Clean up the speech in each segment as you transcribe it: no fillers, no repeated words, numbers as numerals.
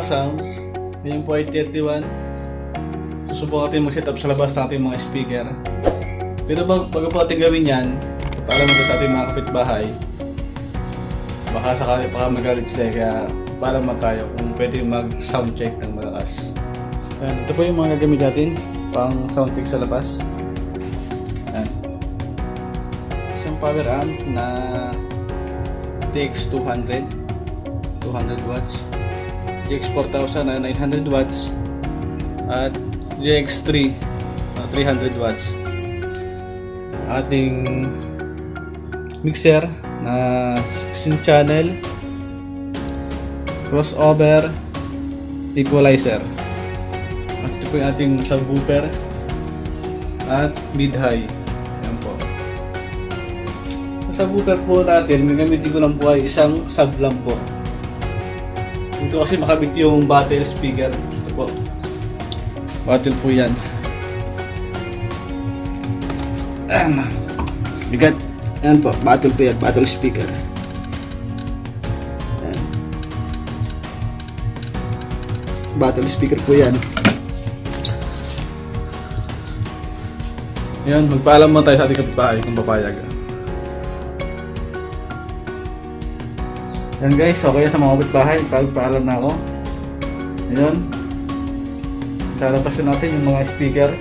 sounds. Ngayon po ay 31. Susubukan natin mag-setup sa labas ng ating mga speaker. Pero bago po ating gawin yan, para mo sa ating mga kapitbahay, baka sakali pa magalit sila, kaya para tayo kung pwede mag-sound check ng malakas. Ayan, ito po yung mga gagamit natin pang sound check sa labas. Ayan. Isang power amp na TX 200 watts, GX 4000 na 900 watts, at GX 3 300 watts. Ating mixer na 16 channel, crossover, equalizer, at ito po yung ating subwoofer at mid-high. Ayan po. Sa subwoofer po natin, gagamitin ko lang po ay isang sub lang po. Dito kasi makabit yung battle speaker. Ito po, battle po yan. Bigat. Ayan po, battle po yan, battle speaker. Ayan. Battle speaker po yan. Ayan, magpaalam mo tayo sa ating kapitbahay kung papayag. Ayan guys, okay sa mga kapitbahay, pagpaalam na ako. Ayan, lalapasin natin yung mga speaker.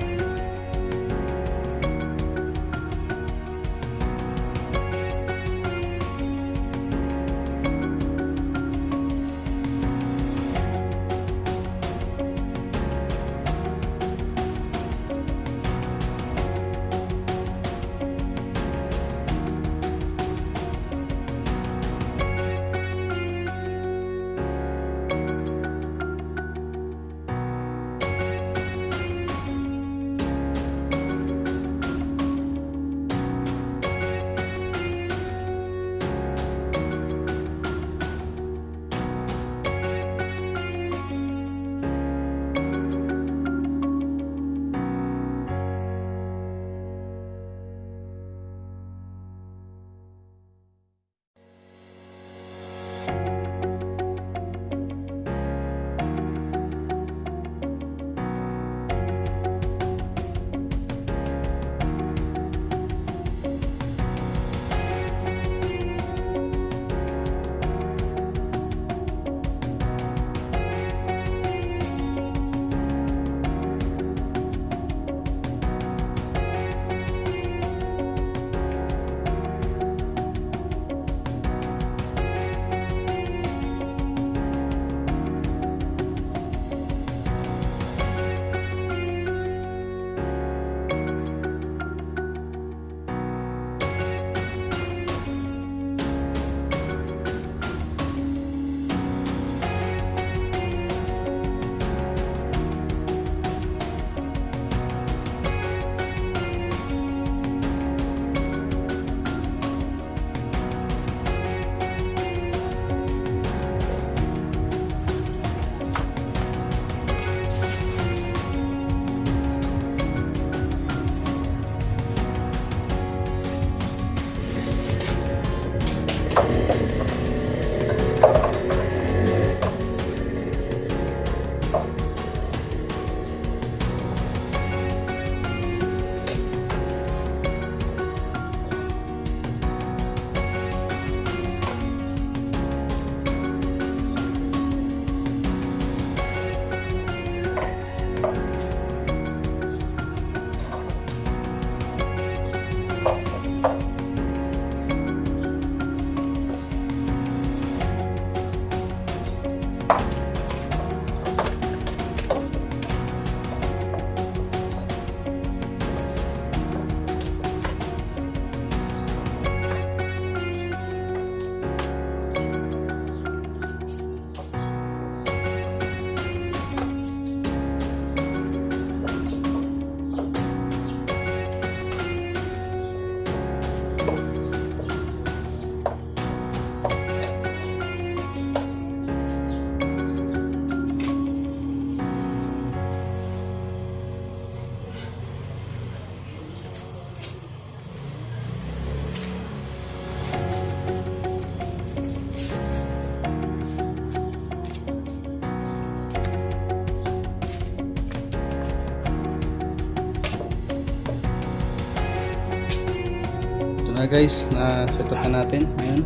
Guys, na set up na natin. Ayan.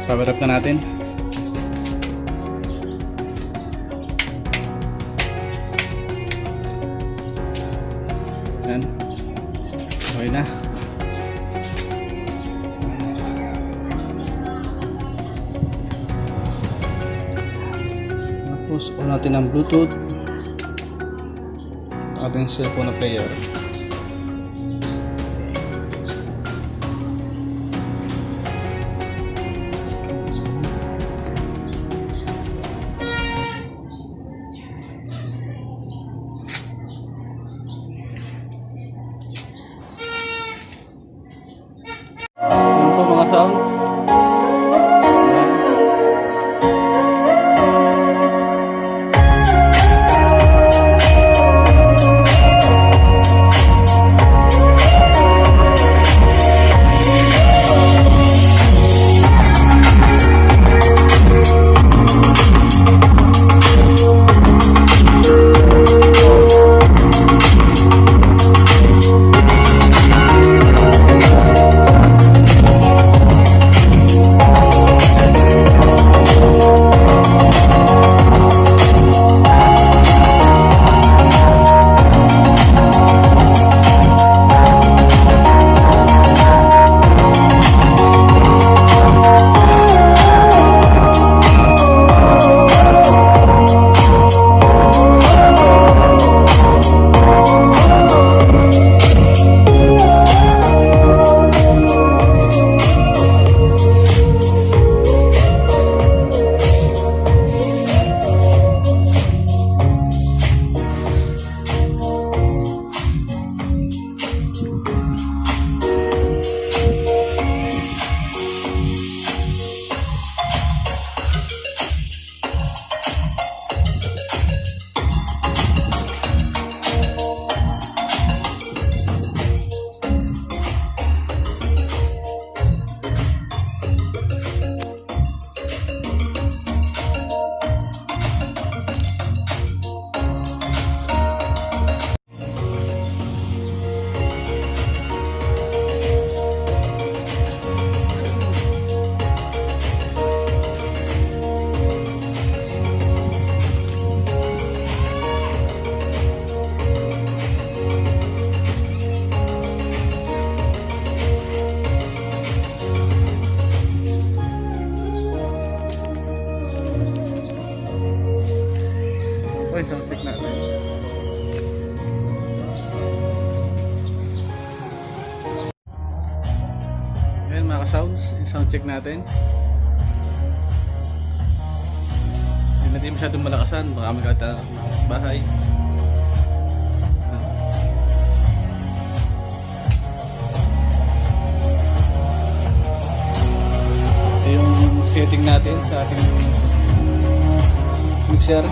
Power up na natin. Ayan. Okay na. Tapos on natin ang Bluetooth. Ating cellphone na player. Yan po mga sounds. Okay, sound check natin. Ayan mga ka-sounds, yung sound check natin. Hindi natin masyadong malakasan, baka magkata ng bahay. Ito yung setting natin sa ating mixer.